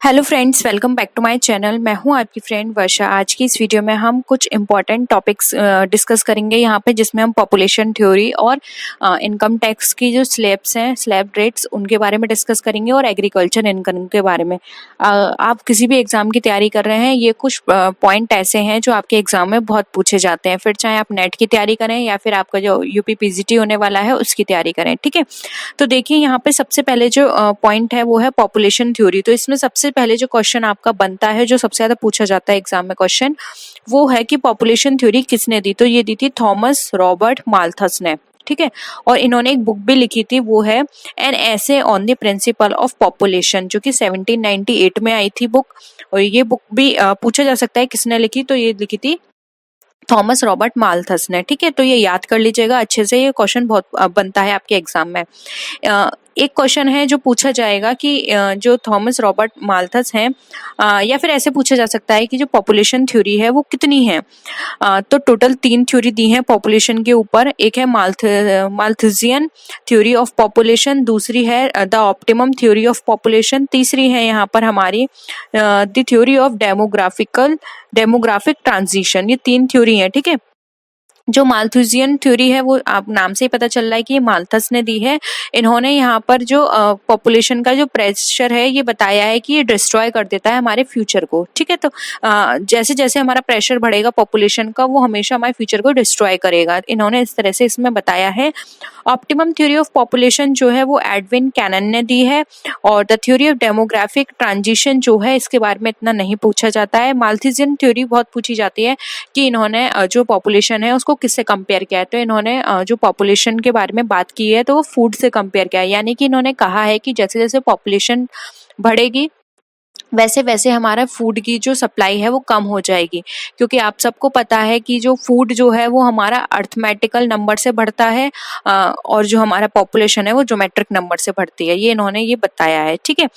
Hello friends, welcome back to my channel. मैं हूं आपकी फ्रेंड वर्षा। आज की इस वीडियो में हम कुछ इम्पॉर्टेंट टॉपिक्स डिस्कस करेंगे यहाँ पे, जिसमें हम पॉपुलेशन थ्योरी और इनकम टैक्स की जो स्लैब्स हैं, स्लैब रेट्स, उनके बारे में डिस्कस करेंगे और एग्रीकल्चर इनकम के बारे में। आप किसी भी एग्जाम की तैयारी कर रहे हैं, ये कुछ पॉइंट ऐसे हैं जो आपके एग्जाम में बहुत पूछे जाते हैं, फिर चाहे आप नेट की तैयारी करें या फिर आपका जो यूपी पीजीटी होने वाला है उसकी तैयारी करें। ठीक है, तो देखिए यहाँ पे सबसे पहले जो पॉइंट है वो है पॉपुलेशन थ्योरी। तो इसमें सबसे पहले जो क्वेश्चन आपका बनता है, जो सबसे ज्यादा पूछा जाता है एग्जाम में क्वेश्चन, वो है कि पॉपुलेशन थ्योरी किसने दी। तो ये दी थी थॉमस रॉबर्ट माल्थस ने। ठीक है, और इन्होंने एक बुक भी लिखी थी, वो है an essay on the principle of population, जो कि 1798 में आई थी बुक। और ये बुक भी पूछा जा सकता है किसने लिखी, तो ये लिखी थी थॉमस रॉबर्ट माल्थस ने। ठीक है, तो ये याद कर लीजिएगा अच्छे से, ये क्वेश्चन बहुत बनता है आपके एग्जाम में। एक क्वेश्चन है जो पूछा जाएगा कि जो थॉमस रॉबर्ट माल्थस हैं, या फिर ऐसे पूछा जा सकता है कि जो पॉपुलेशन थ्योरी है वो कितनी है। तो टोटल 3 थ्योरी दी हैं पॉपुलेशन के ऊपर। एक है माल्थसियन थ्योरी ऑफ पॉपुलेशन, दूसरी है the optimum theory of population, तीसरी है यहाँ पर हमारी the theory of demographic transition. ये 3 थ्योरी है। ठीक है, जो माल्थुसियन थ्योरी है वो आप नाम से ही पता चल रहा है कि ये माल्थस ने दी है। इन्होंने यहाँ पर जो पॉपुलेशन का जो प्रेशर है ये बताया है कि ये डिस्ट्रॉय कर देता है हमारे फ्यूचर को। ठीक है, तो जैसे जैसे हमारा प्रेशर बढ़ेगा पॉपुलेशन का, वो हमेशा हमारे फ्यूचर को डिस्ट्रॉय करेगा। इन्होंने इस तरह से इसमें बताया है। ऑप्टिमम थ्योरी ऑफ पॉपुलेशन जो है वो एडविन कैनन ने दी है। और the theory of demographic transition जो है, इसके बारे में इतना नहीं पूछा जाता है। माल्थुसियन थ्योरी बहुत पूछी जाती है कि इन्होंने जो पॉपुलेशन है उसको किससे कंपेयर किया है। तो इन्होंने जो पॉपुलेशन के बारे में बात की है तो वो फूड से कंपेयर किया है, यानी कि इन्होंने कहा है कि जैसे जैसे पॉपुलेशन बढ़ेगी वैसे वैसे हमारा फूड की जो सप्लाई है वो कम हो जाएगी। क्योंकि आप सबको पता है कि जो फूड जो है वो हमारा अर्थमेटिकल नंबर से बढ़ता है, और जो हमारा पॉपुलेशन है वो ज्योमेट्रिक नंबर से बढ़ती है। ये इन्होंने ये बताया है। ठीक है,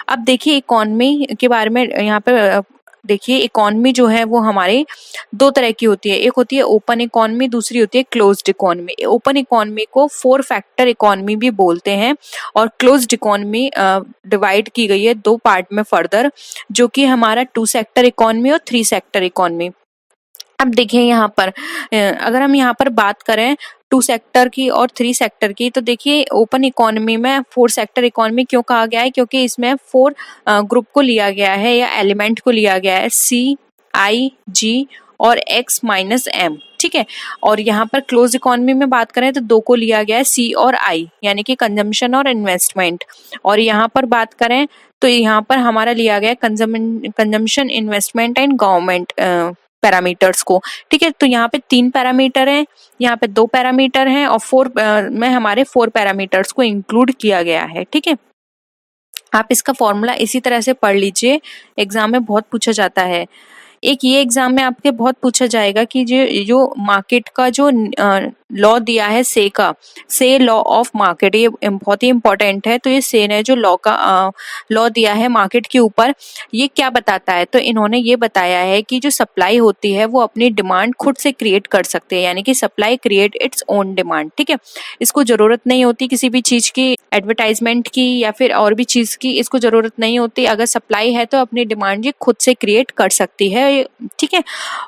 अब देखिए इकोनॉमी के बारे में यहाँ पे देखिए, इकोनॉमी जो है वो हमारे 2 तरह की होती है। एक होती है ओपन इकोनॉमी, दूसरी होती है क्लोज्ड इकोनॉमी। ओपन इकोनॉमी को 4 फैक्टर इकोनॉमी भी बोलते हैं, और क्लोज्ड इकोनॉमी डिवाइड की गई है 2 पार्ट में फर्दर, जो कि हमारा 2 सेक्टर इकोनॉमी और 3 सेक्टर इकोनॉमी। अब देखिए यहाँ पर अगर हम यहाँ पर बात करें 2 सेक्टर की और 3 सेक्टर की, तो देखिए ओपन इकोनॉमी में 4 सेक्टर इकोनॉमी क्यों कहा गया है, क्योंकि इसमें 4 ग्रुप को लिया गया है या एलिमेंट को लिया गया है, C, I, G और X माइनस M। ठीक है, और यहाँ पर क्लोज इकोनॉमी में बात करें तो 2 को लिया गया है, C और I, यानी कि कंजम्पशन और इन्वेस्टमेंट। और यहाँ पर बात करें तो यहाँ पर हमारा लिया गया consumption, investment and government parameters को। ठीक है, तो यहाँ पे 3 पैरामीटर हैं, यहाँ पे 2 पैरामीटर हैं, और 4 में हमारे 4 पैरामीटर्स को इंक्लूड किया गया है। ठीक है, आप इसका फॉर्मूला इसी तरह से पढ़ लीजिए, एग्जाम में बहुत पूछा जाता है। एक ये एग्जाम में आपके बहुत पूछा जाएगा कि जो मार्केट का जो लॉ दिया है, से लॉ ऑफ मार्केट, ये बहुत ही इंपॉर्टेंट है। तो ये से ने जो लॉ दिया है मार्केट के ऊपर, ये क्या बताता है, तो इन्होंने ये बताया है कि जो सप्लाई होती है वो अपनी डिमांड खुद से क्रिएट कर सकते हैं, यानी कि supply create its own demand. ठीक है, इसको जरूरत नहीं होती किसी भी चीज की, एडवर्टाइजमेंट की या फिर और भी चीज की इसको जरूरत नहीं होती। अगर सप्लाई है तो अपनी डिमांड ये खुद से क्रिएट कर सकती है। ठीक है,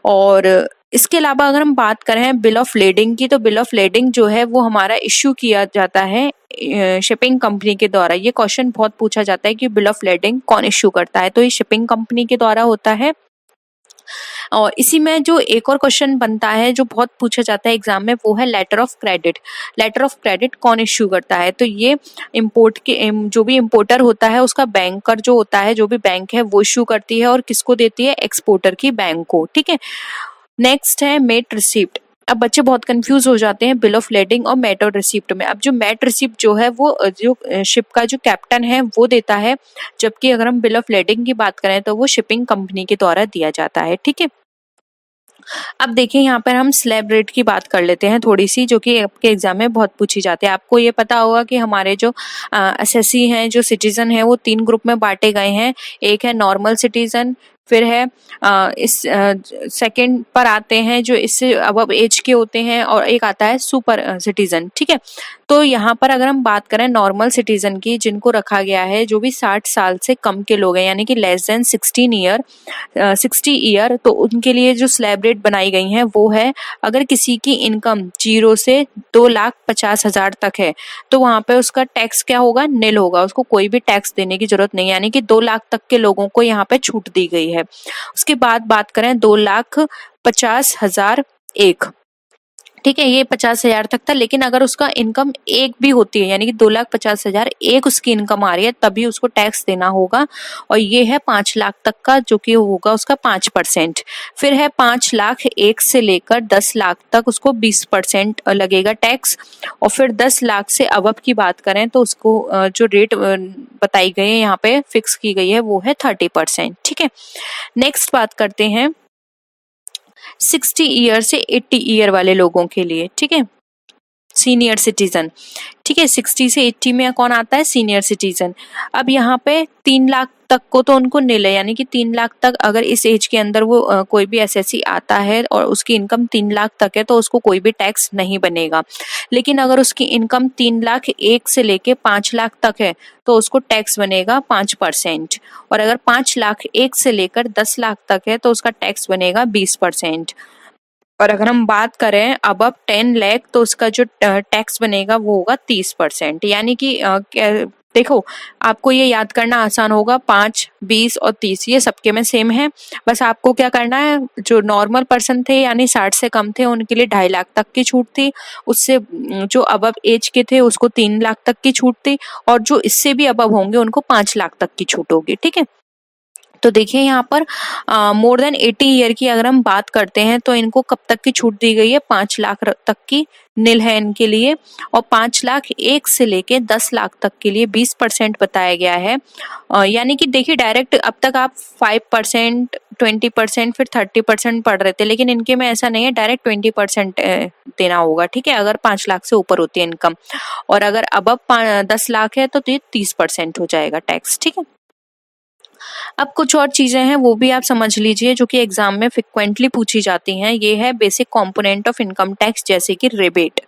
और इसके अलावा अगर हम बात करें बिल ऑफ लेडिंग की, तो बिल ऑफ लेडिंग जो है वो हमारा इश्यू किया जाता है शिपिंग कंपनी के द्वारा। ये क्वेश्चन बहुत पूछा जाता है कि बिल ऑफ लेडिंग कौन इश्यू करता है, तो ये शिपिंग कंपनी के द्वारा होता है। और इसी में जो एक और क्वेश्चन बनता है जो बहुत पूछा जाता है एग्जाम में, वो है letter of credit. Letter of credit कौन इश्यू करता है, तो ये इंपोर्ट के जो भी इंपोर्टर होता है उसका बैंकर जो होता है, जो भी बैंक है वो इश्यू करती है, और किसको देती है, एक्सपोर्टर की बैंक को। ठीक है, नेक्स्ट है मेट रिसिप्ट। अब बच्चे बहुत कंफ्यूज हो जाते हैं बिल ऑफ लेडिंग और मेट और रिसिप्ट में। अब जो मेट रिसिप्ट जो है वो जो शिप का जो कैप्टन है वो देता है, जबकि अगर हम बिल ऑफ लेडिंग की बात करें तो वो शिपिंग कंपनी के द्वारा दिया जाता है। ठीक है, अब देखिए यहाँ पर हम स्लैब रेट की बात कर लेते हैं थोड़ी सी, जो कि आपके एग्जाम में बहुत पूछी जाती है। आपको ये पता होगा कि हमारे जो एसएससी हैं, जो सिटीजन है, वो 3 ग्रुप में बांटे गए हैं। एक है नॉर्मल सिटीजन, फिर है इस सेकंड पर आते हैं जो इससे अबव एज के होते हैं, और एक आता है सुपर सिटीजन। ठीक है, तो यहाँ पर अगर हम बात करें नॉर्मल सिटीजन की, जिनको रखा गया है जो भी 60 साल से कम के लोग हैं, यानी कि लेस देन 60 ईयर, तो उनके लिए जो स्लैब रेट बनाई गई हैं वो है, अगर किसी की इनकम 0 से 2,50,000 तक है तो वहां पे उसका टैक्स क्या होगा, निल होगा, उसको कोई भी टैक्स देने की जरूरत नहीं, यानी कि 2 लाख तक के लोगों को यहाँ पे छूट दी गई है। उसके बाद बात करें 2,50,000 एक, ठीक है, ये 50,000 तक था, लेकिन अगर उसका इनकम एक भी होती है, यानी कि 2,50,000 एक उसकी इनकम आ रही है, तभी उसको टैक्स देना होगा। और ये है 5 लाख तक का, जो कि होगा उसका 5%। फिर है 5 लाख एक से लेकर 10 लाख तक, उसको 20% लगेगा टैक्स। और फिर 10 लाख से अबव की बात करें तो उसको जो रेट बताई गई है यहाँ पे फिक्स की गई है वो है 30%। ठीक है, नेक्स्ट बात करते हैं 60 ईयर से 80 ईयर वाले लोगों के लिए। ठीक है, सीनियर सिटीजन। ठीक है, 60 से 80 में कौन आता है, सीनियर सिटीजन। अब यहाँ पे 3 लाख तक को तो उनको निल है, यानी कि 3 लाख तक अगर इस एज के अंदर वो कोई भी एसएससी आता है और उसकी इनकम 3 लाख तक है तो उसको कोई भी टैक्स नहीं बनेगा। लेकिन अगर उसकी इनकम 3 लाख एक से लेके 5 लाख तक है तो उसको टैक्स बनेगा 5%। और अगर 5 लाख एक से लेकर 10 लाख तक है तो उसका टैक्स बनेगा 20%। और अगर हम बात करें अबव 10 लाख तो उसका जो टैक्स बनेगा वो होगा 30%। यानी कि देखो, आपको ये याद करना आसान होगा, 5, 20 और 30 ये सबके में सेम है। बस आपको क्या करना है, जो नॉर्मल पर्सन थे यानी 60 से कम थे उनके लिए 2.5 लाख तक की छूट थी, उससे जो अबव एज के थे उसको 3 लाख तक की छूट थी, और जो इससे भी अबव होंगे उनको 5 लाख तक की छूट होगी। ठीक है, तो देखिए यहाँ पर मोर देन 80 ईयर की अगर हम बात करते हैं तो इनको कब तक की छूट दी गई है, 5 लाख तक की निल है इनके लिए। और 5 लाख एक से लेके 10 लाख तक के लिए 20% बताया गया है। यानी कि देखिए डायरेक्ट अब तक आप 5%, 20%, फिर 30% पढ़ रहे थे, लेकिन इनके में ऐसा नहीं है, डायरेक्ट 20% देना होगा। ठीक है, अगर 5 लाख से ऊपर होती है इनकम, और अगर अबव 10 लाख है तो ये 30% हो जाएगा टैक्स। ठीक है, अब कुछ और चीजें हैं वो भी आप समझ लीजिए जो कि एग्जाम में फ्रिक्वेंटली पूछी जाती हैं। ये है basic component of income tax, जैसे कि रिबेट।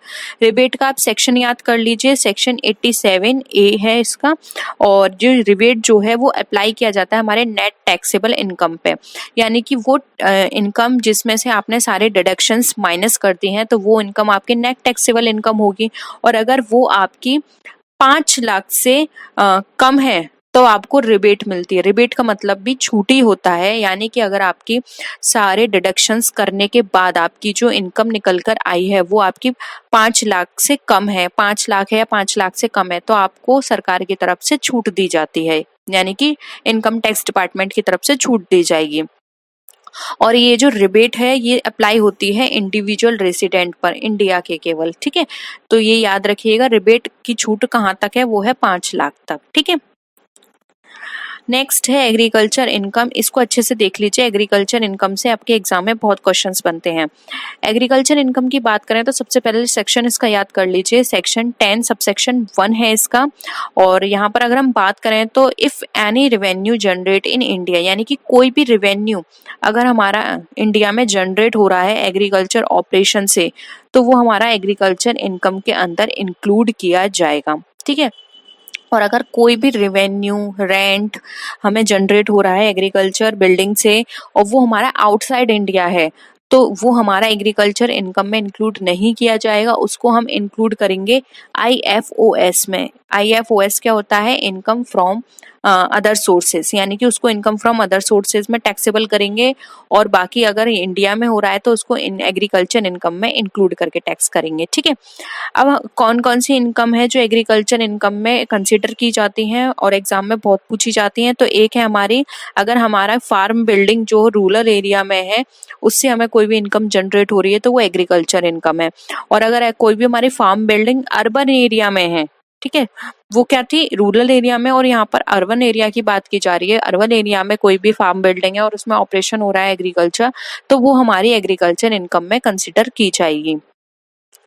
रिबेट का आप सेक्शन याद कर लीजिए, सेक्शन 87A है इसका। और जो रिबेट जो है वो अप्लाई किया जाता है हमारे नेट टैक्सेबल इनकम पे, यानी कि वो इनकम जिसमें से आपने सारे डिडक्शंस माइनस कर दी हैं तो वो इनकम आपकी नेट टैक्सेबल इनकम होगी। और अगर वो आपकी 5 लाख से कम है तो आपको रिबेट मिलती है। रिबेट का मतलब भी छूट ही होता है, यानी कि अगर आपकी सारे डिडक्शंस करने के बाद आपकी जो इनकम निकल कर आई है वो आपकी 5 लाख से कम है, 5 लाख है या 5 लाख से कम है, तो आपको सरकार की तरफ से छूट दी जाती है, यानी कि इनकम टैक्स डिपार्टमेंट की तरफ से छूट दी जाएगी। और ये जो रिबेट है ये अप्लाई होती है इंडिविजुअल रेसिडेंट पर, इंडिया के केवल। ठीक है, तो ये याद रखिएगा, रिबेट की छूट कहाँ तक है, वो है 5 लाख तक। ठीक है, नेक्स्ट है एग्रीकल्चर इनकम। इसको अच्छे से देख लीजिए, एग्रीकल्चर इनकम से आपके एग्जाम में बहुत क्वेश्चंस बनते हैं। एग्रीकल्चर इनकम की बात करें तो सबसे पहले सेक्शन इसका याद कर लीजिए, सेक्शन 10 सबसेक्शन 1 है इसका। और यहाँ पर अगर हम बात करें तो if any revenue generate in India, यानी कि कोई भी रेवेन्यू अगर हमारा इंडिया में जनरेट हो रहा है एग्रीकल्चर ऑपरेशन से तो वो हमारा एग्रीकल्चर इनकम के अंदर इंक्लूड किया जाएगा। ठीक है, और अगर कोई भी रेवेन्यू रेंट हमें जनरेट हो रहा है एग्रीकल्चर बिल्डिंग से और वो हमारा आउटसाइड इंडिया है तो वो हमारा एग्रीकल्चर इनकम में इंक्लूड नहीं किया जाएगा, उसको हम इंक्लूड करेंगे IFOS में। IFOS क्या होता है, इनकम फ्रॉम अदर सोर्सेज, यानी कि उसको इनकम फ्रॉम अदर सोर्सेज में टैक्सेबल करेंगे, और बाकी अगर इंडिया में हो रहा है तो उसको एग्रीकल्चर इनकम में इंक्लूड करके टैक्स करेंगे। ठीक है, अब कौन कौन सी इनकम है जो एग्रीकल्चर इनकम में कंसीडर की जाती हैं और एग्जाम में बहुत पूछी जाती हैं, तो एक है हमारी, अगर हमारा फार्म बिल्डिंग जो रूरल एरिया में है उससे हमें कोई भी इनकम जनरेट हो रही है तो वो एग्रीकल्चर इनकम है। और अगर कोई भी हमारी फार्म बिल्डिंग अर्बन एरिया में है, ठीक है, वो क्या थी, रूरल एरिया में, और यहाँ पर अर्बन एरिया की बात की जा रही है, अर्बन एरिया में कोई भी फार्म बिल्डिंग है और उसमें ऑपरेशन हो रहा है एग्रीकल्चर, तो वो हमारी एग्रीकल्चर इनकम में कंसिडर की जाएगी।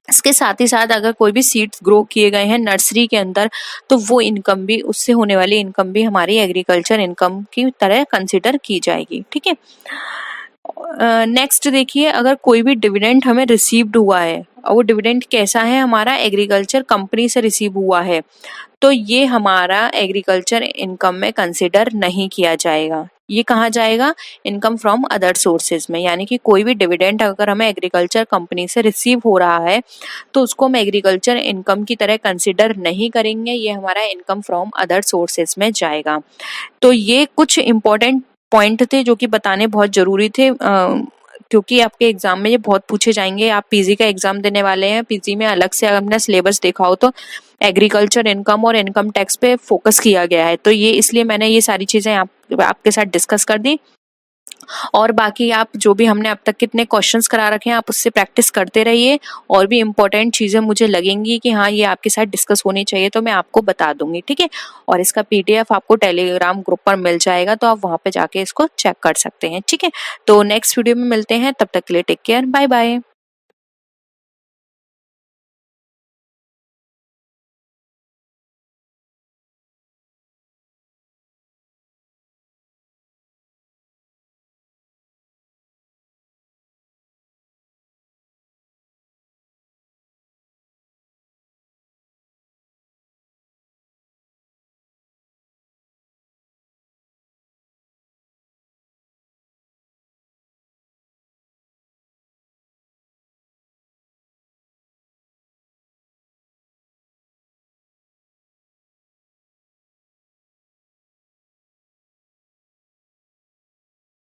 इसके साथ ही साथ अगर कोई भी सीड्स ग्रो किए गए हैं नर्सरी के अंदर, तो वो इनकम भी, उससे होने वाली इनकम भी हमारी एग्रीकल्चर इनकम की तरह कंसिडर की जाएगी। ठीक है। नेक्स्ट देखिए, अगर कोई भी डिविडेंड हमें रिसीव्ड हुआ है और वो डिविडेंड कैसा है, हमारा एग्रीकल्चर कंपनी से रिसीव हुआ है, तो ये हमारा एग्रीकल्चर इनकम में कंसिडर नहीं किया जाएगा। ये कहाँ जाएगा? इनकम फ्रॉम अदर सोर्सेज में। यानी कि कोई भी डिविडेंड अगर हमें एग्रीकल्चर कंपनी से रिसीव हो रहा है तो उसको हम एग्रीकल्चर इनकम की तरह कंसिडर नहीं करेंगे, ये हमारा इनकम फ्रॉम अदर सोर्सेज में जाएगा। तो ये कुछ इम्पोर्टेंट पॉइंट थे जो कि बताने बहुत जरूरी थे, क्योंकि आपके एग्जाम में ये बहुत पूछे जाएंगे। आप पीजी का एग्जाम देने वाले हैं, पीजी में अलग से अपना सिलेबस देखा हो तो एग्रीकल्चर इनकम और इनकम टैक्स पे फोकस किया गया है, तो ये इसलिए मैंने ये सारी चीजें आपके साथ डिस्कस कर दी। और बाकी आप जो भी हमने अब तक कितने क्वेश्चंस करा रखे हैं आप उससे प्रैक्टिस करते रहिए, और भी इम्पोर्टेंट चीजें मुझे लगेंगी कि हाँ ये आपके साथ डिस्कस होनी चाहिए तो मैं आपको बता दूंगी। ठीक है। और इसका पीडीएफ आपको टेलीग्राम ग्रुप पर मिल जाएगा, तो आप वहां पे जाके इसको चेक कर सकते हैं। ठीक है। तो नेक्स्ट वीडियो में मिलते हैं, तब तक के लिए टेक केयर, बाय बाय।